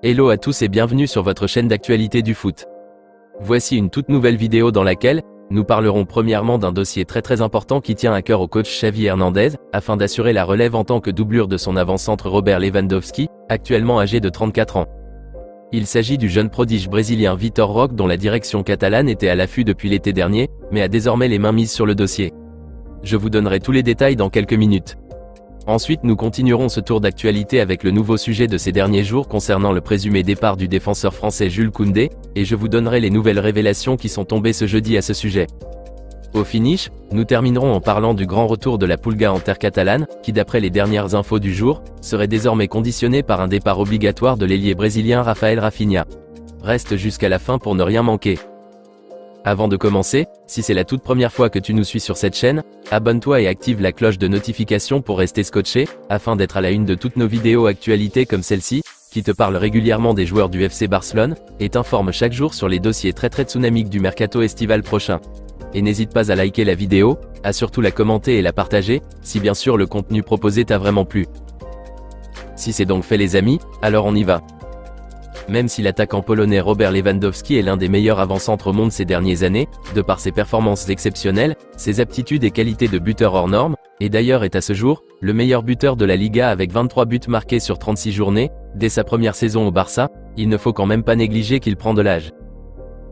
Hello à tous et bienvenue sur votre chaîne d'actualité du foot. Voici une toute nouvelle vidéo dans laquelle nous parlerons premièrement d'un dossier très important qui tient à cœur au coach Xavi Hernandez, afin d'assurer la relève en tant que doublure de son avant-centre Robert Lewandowski, actuellement âgé de 34 ans. Il s'agit du jeune prodige brésilien Vitor Roque dont la direction catalane était à l'affût depuis l'été dernier, mais a désormais les mains mises sur le dossier. Je vous donnerai tous les détails dans quelques minutes. Ensuite nous continuerons ce tour d'actualité avec le nouveau sujet de ces derniers jours concernant le présumé départ du défenseur français Jules Koundé, et je vous donnerai les nouvelles révélations qui sont tombées ce jeudi à ce sujet. Au finish, nous terminerons en parlant du grand retour de la Pulga en terre catalane, qui d'après les dernières infos du jour, serait désormais conditionné par un départ obligatoire de l'ailier brésilien Rafael Rafinha. Reste jusqu'à la fin pour ne rien manquer. Avant de commencer, si c'est la toute première fois que tu nous suis sur cette chaîne, abonne-toi et active la cloche de notification pour rester scotché, afin d'être à la une de toutes nos vidéos actualités comme celle-ci, qui te parle régulièrement des joueurs du FC Barcelone, et t'informe chaque jour sur les dossiers très tsunamiques du mercato estival prochain. Et n'hésite pas à liker la vidéo, à surtout la commenter et la partager, si bien sûr le contenu proposé t'a vraiment plu. Si c'est donc fait les amis, alors on y va. Même si l'attaquant polonais Robert Lewandowski est l'un des meilleurs avant-centres au monde ces dernières années, de par ses performances exceptionnelles, ses aptitudes et qualités de buteur hors normes, et d'ailleurs est à ce jour, le meilleur buteur de la Liga avec 23 buts marqués sur 36 journées, dès sa première saison au Barça, il ne faut quand même pas négliger qu'il prend de l'âge.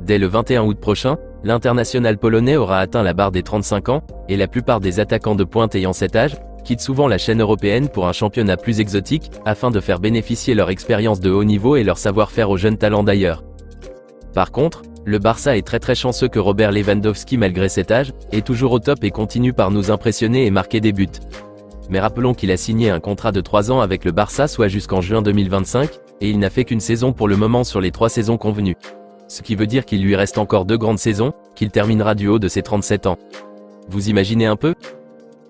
Dès le 21 août prochain, l'international polonais aura atteint la barre des 35 ans, et la plupart des attaquants de pointe ayant cet âge, quittent souvent la chaîne européenne pour un championnat plus exotique, afin de faire bénéficier leur expérience de haut niveau et leur savoir-faire aux jeunes talents d'ailleurs. Par contre, le Barça est très chanceux que Robert Lewandowski malgré cet âge, est toujours au top et continue par nous impressionner et marquer des buts. Mais rappelons qu'il a signé un contrat de 3 ans avec le Barça soit jusqu'en juin 2025, et il n'a fait qu'une saison pour le moment sur les 3 saisons convenues. Ce qui veut dire qu'il lui reste encore 2 grandes saisons, qu'il terminera du haut de ses 37 ans. Vous imaginez un peu ?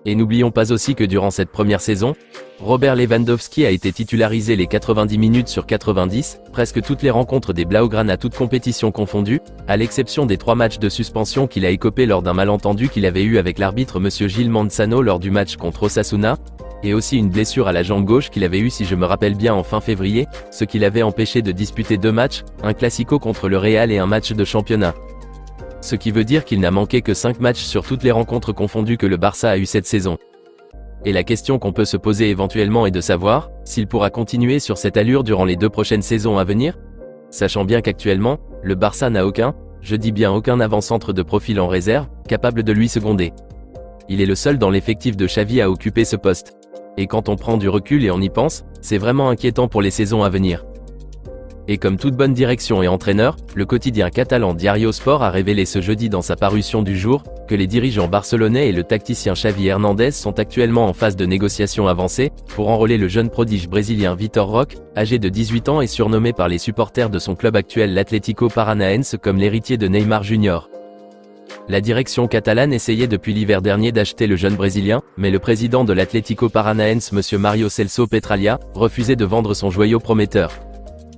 Et n'oublions pas aussi que durant cette première saison, Robert Lewandowski a été titularisé les 90 minutes sur 90, presque toutes les rencontres des Blaugrana toutes compétitions confondues, à l'exception des 3 matchs de suspension qu'il a écopé lors d'un malentendu qu'il avait eu avec l'arbitre Monsieur Gilles Manzano lors du match contre Osasuna, et aussi une blessure à la jambe gauche qu'il avait eu si je me rappelle bien en fin février, ce qui l'avait empêché de disputer 2 matchs, un classico contre le Real et un match de championnat. Ce qui veut dire qu'il n'a manqué que 5 matchs sur toutes les rencontres confondues que le Barça a eu cette saison. Et la question qu'on peut se poser éventuellement est de savoir, s'il pourra continuer sur cette allure durant les 2 prochaines saisons à venir, sachant bien qu'actuellement, le Barça n'a aucun, je dis bien aucun avant-centre de profil en réserve, capable de lui seconder. Il est le seul dans l'effectif de Xavi à occuper ce poste. Et quand on prend du recul et on y pense, c'est vraiment inquiétant pour les saisons à venir. Et comme toute bonne direction et entraîneur, le quotidien catalan Diario Sport a révélé ce jeudi dans sa parution du jour, que les dirigeants barcelonais et le tacticien Xavi Hernandez sont actuellement en phase de négociation avancée, pour enrôler le jeune prodige brésilien Vitor Roque, âgé de 18 ans et surnommé par les supporters de son club actuel l'Atlético Paranaense comme l'héritier de Neymar Jr. La direction catalane essayait depuis l'hiver dernier d'acheter le jeune brésilien, mais le président de l'Atlético Paranaense Monsieur Mario Celso Petralia, refusait de vendre son joyau prometteur.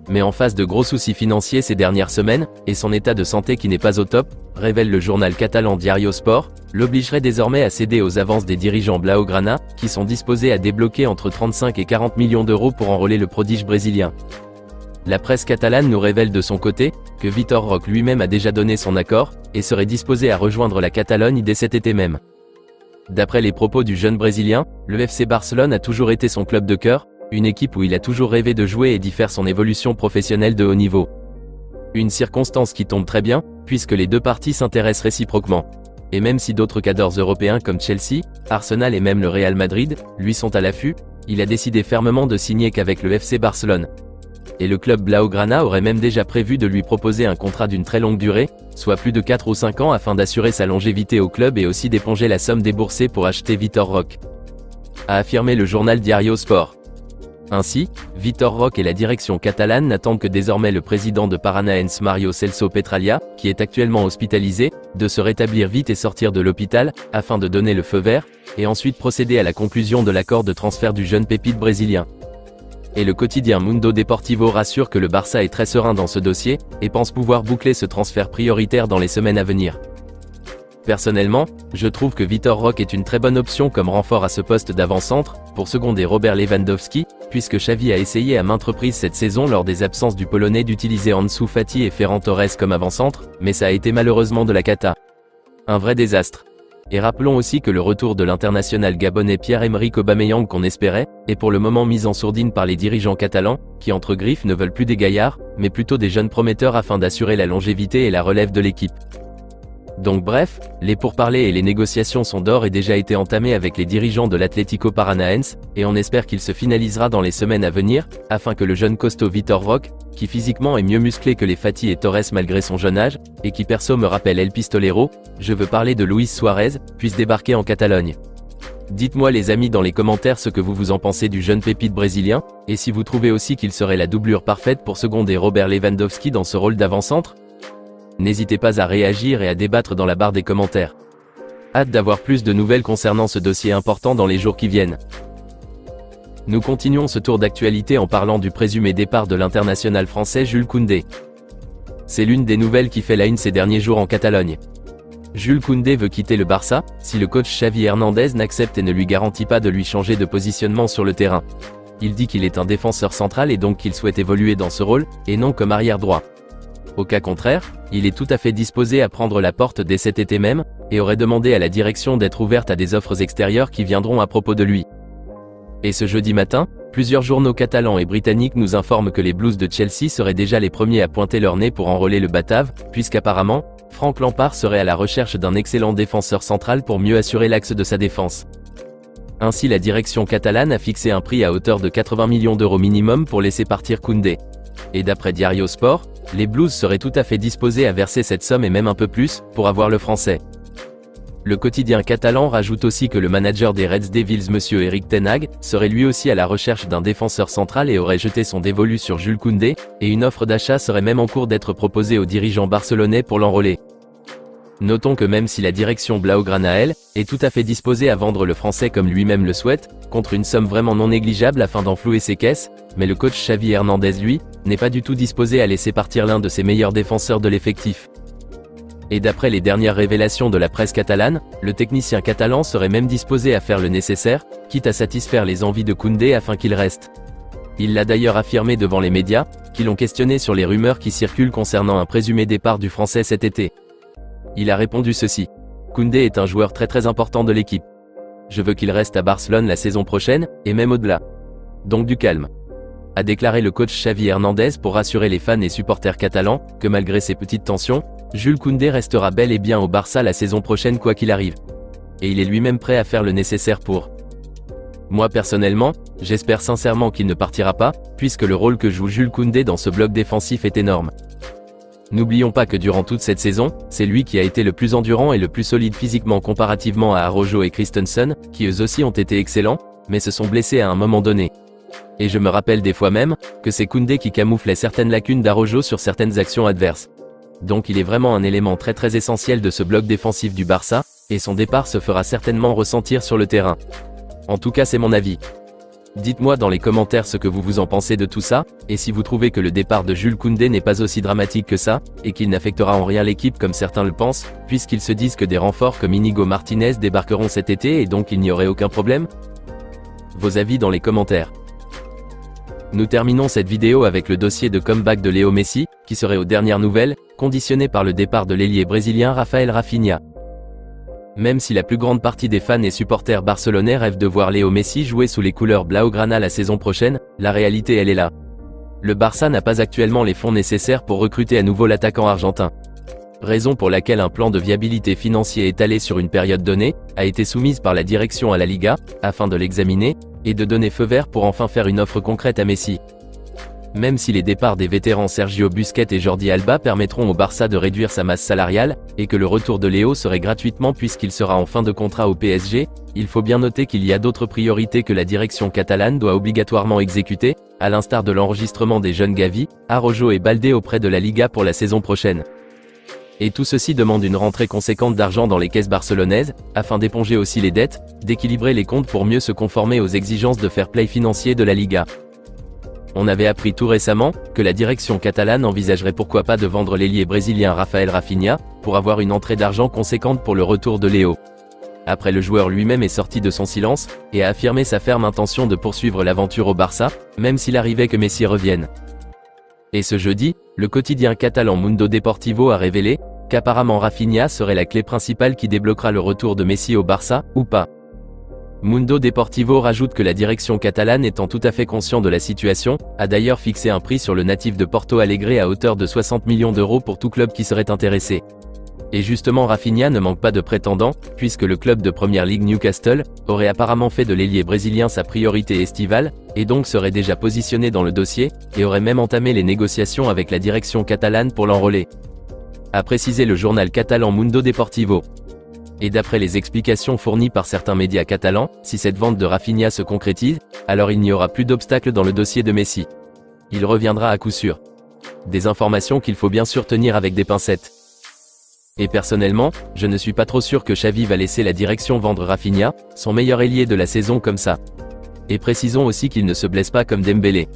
Mais en face de gros soucis financiers ces dernières semaines, et son état de santé qui n'est pas au top, révèle le journal catalan Diario Sport, l'obligerait désormais à céder aux avances des dirigeants Blaugrana, qui sont disposés à débloquer entre 35 et 40 millions d'euros pour enrôler le prodige brésilien. La presse catalane nous révèle de son côté, que Vitor Roque lui-même a déjà donné son accord, et serait disposé à rejoindre la Catalogne dès cet été même. D'après les propos du jeune brésilien, le FC Barcelone a toujours été son club de cœur, une équipe où il a toujours rêvé de jouer et d'y faire son évolution professionnelle de haut niveau. Une circonstance qui tombe très bien, puisque les 2 parties s'intéressent réciproquement. Et même si d'autres cadors européens comme Chelsea, Arsenal et même le Real Madrid, lui sont à l'affût, il a décidé fermement de signer qu'avec le FC Barcelone. Et le club Blaugrana aurait même déjà prévu de lui proposer un contrat d'une très longue durée, soit plus de 4 ou 5 ans afin d'assurer sa longévité au club et aussi d'éponger la somme déboursée pour acheter Vitor Roque. A affirmé le journal Diario Sport. Ainsi, Vitor Roque et la direction catalane n'attendent que désormais le président de Paranaense Mario Celso Petralia, qui est actuellement hospitalisé, de se rétablir vite et sortir de l'hôpital, afin de donner le feu vert, et ensuite procéder à la conclusion de l'accord de transfert du jeune pépite brésilien. Et le quotidien Mundo Deportivo rassure que le Barça est très serein dans ce dossier, et pense pouvoir boucler ce transfert prioritaire dans les semaines à venir. Personnellement, je trouve que Vitor Roque est une très bonne option comme renfort à ce poste d'avant-centre, pour seconder Robert Lewandowski, puisque Xavi a essayé à maintes reprises cette saison lors des absences du Polonais d'utiliser Ansu Fati et Ferran Torres comme avant-centre, mais ça a été malheureusement de la cata. Un vrai désastre. Et rappelons aussi que le retour de l'international gabonais Pierre-Emerick Aubameyang qu'on espérait, est pour le moment mis en sourdine par les dirigeants catalans, qui entre griffes ne veulent plus des gaillards, mais plutôt des jeunes prometteurs afin d'assurer la longévité et la relève de l'équipe. Donc bref, les pourparlers et les négociations sont d'ores et déjà été entamées avec les dirigeants de l'Atlético Paranaense, et on espère qu'il se finalisera dans les semaines à venir, afin que le jeune costaud Vitor Roque, qui physiquement est mieux musclé que les Fati et Torres malgré son jeune âge, et qui perso me rappelle El Pistolero, je veux parler de Luis Suarez, puisse débarquer en Catalogne. Dites-moi les amis dans les commentaires ce que vous en pensez du jeune pépite brésilien, et si vous trouvez aussi qu'il serait la doublure parfaite pour seconder Robert Lewandowski dans ce rôle d'avant-centre. N'hésitez pas à réagir et à débattre dans la barre des commentaires. Hâte d'avoir plus de nouvelles concernant ce dossier important dans les jours qui viennent. Nous continuons ce tour d'actualité en parlant du présumé départ de l'international français Jules Koundé. C'est l'une des nouvelles qui fait la une ces derniers jours en Catalogne. Jules Koundé veut quitter le Barça, si le coach Xavi Hernandez n'accepte et ne lui garantit pas de lui changer de positionnement sur le terrain. Il dit qu'il est un défenseur central et donc qu'il souhaite évoluer dans ce rôle, et non comme arrière droit. Au cas contraire, il est tout à fait disposé à prendre la porte dès cet été même, et aurait demandé à la direction d'être ouverte à des offres extérieures qui viendront à propos de lui. Et ce jeudi matin, plusieurs journaux catalans et britanniques nous informent que les Blues de Chelsea seraient déjà les premiers à pointer leur nez pour enrôler le Batave, puisqu'apparemment, Frank Lampard serait à la recherche d'un excellent défenseur central pour mieux assurer l'axe de sa défense. Ainsi la direction catalane a fixé un prix à hauteur de 80 millions d'euros minimum pour laisser partir Koundé. Et d'après Diario Sport, les Blues seraient tout à fait disposés à verser cette somme et même un peu plus, pour avoir le français. Le quotidien catalan rajoute aussi que le manager des Red Devils Monsieur Erik ten Hag, serait lui aussi à la recherche d'un défenseur central et aurait jeté son dévolu sur Jules Koundé, et une offre d'achat serait même en cours d'être proposée aux dirigeants barcelonais pour l'enrôler. Notons que même si la direction Blaugrana, elle, est tout à fait disposée à vendre le français comme lui-même le souhaite, contre une somme vraiment non négligeable afin d'enflouer ses caisses, mais le coach Xavi Hernandez lui, n'est pas du tout disposé à laisser partir l'un de ses meilleurs défenseurs de l'effectif. Et d'après les dernières révélations de la presse catalane, le technicien catalan serait même disposé à faire le nécessaire, quitte à satisfaire les envies de Koundé afin qu'il reste. Il l'a d'ailleurs affirmé devant les médias, qui l'ont questionné sur les rumeurs qui circulent concernant un présumé départ du français cet été. Il a répondu ceci. Koundé est un joueur très important de l'équipe. Je veux qu'il reste à Barcelone la saison prochaine, et même au-delà. Donc du calme. A déclaré le coach Xavi Hernandez pour rassurer les fans et supporters catalans, que malgré ces petites tensions, Jules Koundé restera bel et bien au Barça la saison prochaine quoi qu'il arrive. Et il est lui-même prêt à faire le nécessaire pour. Moi personnellement, j'espère sincèrement qu'il ne partira pas, puisque le rôle que joue Jules Koundé dans ce bloc défensif est énorme. N'oublions pas que durant toute cette saison, c'est lui qui a été le plus endurant et le plus solide physiquement comparativement à Araujo et Christensen, qui eux aussi ont été excellents, mais se sont blessés à un moment donné. Et je me rappelle des fois même, que c'est Koundé qui camouflait certaines lacunes d'Araujo sur certaines actions adverses. Donc il est vraiment un élément très essentiel de ce bloc défensif du Barça, et son départ se fera certainement ressentir sur le terrain. En tout cas c'est mon avis. Dites-moi dans les commentaires ce que vous en pensez de tout ça, et si vous trouvez que le départ de Jules Koundé n'est pas aussi dramatique que ça, et qu'il n'affectera en rien l'équipe comme certains le pensent, puisqu'ils se disent que des renforts comme Inigo Martinez débarqueront cet été et donc il n'y aurait aucun problème. Vos avis dans les commentaires. Nous terminons cette vidéo avec le dossier de comeback de Léo Messi, qui serait aux dernières nouvelles, conditionné par le départ de l'ailier brésilien Rafael Rafinha. Même si la plus grande partie des fans et supporters barcelonais rêvent de voir Léo Messi jouer sous les couleurs Blaugrana la saison prochaine, la réalité elle est là. Le Barça n'a pas actuellement les fonds nécessaires pour recruter à nouveau l'attaquant argentin. Raison pour laquelle un plan de viabilité financier étalé sur une période donnée, a été soumise par la direction à la Liga, afin de l'examiner, et de donner feu vert pour enfin faire une offre concrète à Messi. Même si les départs des vétérans Sergio Busquets et Jordi Alba permettront au Barça de réduire sa masse salariale, et que le retour de Léo serait gratuitement puisqu'il sera en fin de contrat au PSG, il faut bien noter qu'il y a d'autres priorités que la direction catalane doit obligatoirement exécuter, à l'instar de l'enregistrement des jeunes Gavi, Araujo et Baldé auprès de la Liga pour la saison prochaine. Et tout ceci demande une rentrée conséquente d'argent dans les caisses barcelonaises, afin d'éponger aussi les dettes, d'équilibrer les comptes pour mieux se conformer aux exigences de fair play financier de la Liga. On avait appris tout récemment, que la direction catalane envisagerait pourquoi pas de vendre l'ailier brésilien Rafael Rafinha, pour avoir une entrée d'argent conséquente pour le retour de Léo. Après, le joueur lui-même est sorti de son silence, et a affirmé sa ferme intention de poursuivre l'aventure au Barça, même s'il arrivait que Messi revienne. Et ce jeudi, le quotidien catalan Mundo Deportivo a révélé qu'apparemment Rafinha serait la clé principale qui débloquera le retour de Messi au Barça, ou pas. Mundo Deportivo rajoute que la direction catalane, étant tout à fait conscient de la situation, a d'ailleurs fixé un prix sur le natif de Porto Alegre à hauteur de 60 millions d'euros pour tout club qui serait intéressé. Et justement, Rafinha ne manque pas de prétendants, puisque le club de Première Ligue Newcastle aurait apparemment fait de l'ailier brésilien sa priorité estivale, et donc serait déjà positionné dans le dossier, et aurait même entamé les négociations avec la direction catalane pour l'enrôler, a précisé le journal catalan Mundo Deportivo. Et d'après les explications fournies par certains médias catalans, si cette vente de Rafinha se concrétise, alors il n'y aura plus d'obstacle dans le dossier de Messi. Il reviendra à coup sûr. Des informations qu'il faut bien sûr tenir avec des pincettes. Et personnellement, je ne suis pas trop sûr que Xavi va laisser la direction vendre Rafinha, son meilleur ailier de la saison, comme ça. Et précisons aussi qu'il ne se blesse pas comme Dembélé.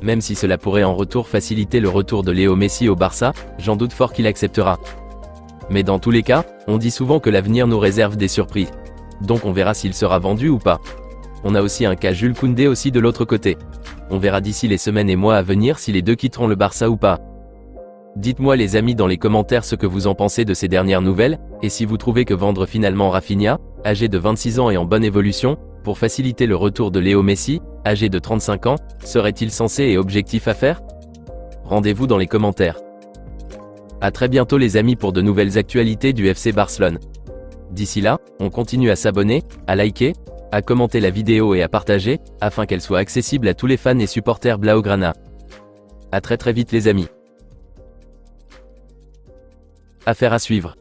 Même si cela pourrait en retour faciliter le retour de Léo Messi au Barça, j'en doute fort qu'il acceptera. Mais dans tous les cas, on dit souvent que l'avenir nous réserve des surprises. Donc on verra s'il sera vendu ou pas. On a aussi un cas Jules Koundé aussi de l'autre côté. On verra d'ici les semaines et mois à venir si les deux quitteront le Barça ou pas. Dites-moi les amis dans les commentaires ce que vous en pensez de ces dernières nouvelles, et si vous trouvez que vendre finalement Rafinha, âgé de 26 ans et en bonne évolution, pour faciliter le retour de Léo Messi, âgé de 35 ans, serait-il sensé et objectif à faire? Rendez-vous dans les commentaires. À très bientôt les amis pour de nouvelles actualités du FC Barcelone. D'ici là, on continue à s'abonner, à liker, à commenter la vidéo et à partager, afin qu'elle soit accessible à tous les fans et supporters Blaugrana. À très vite les amis. Affaire à suivre.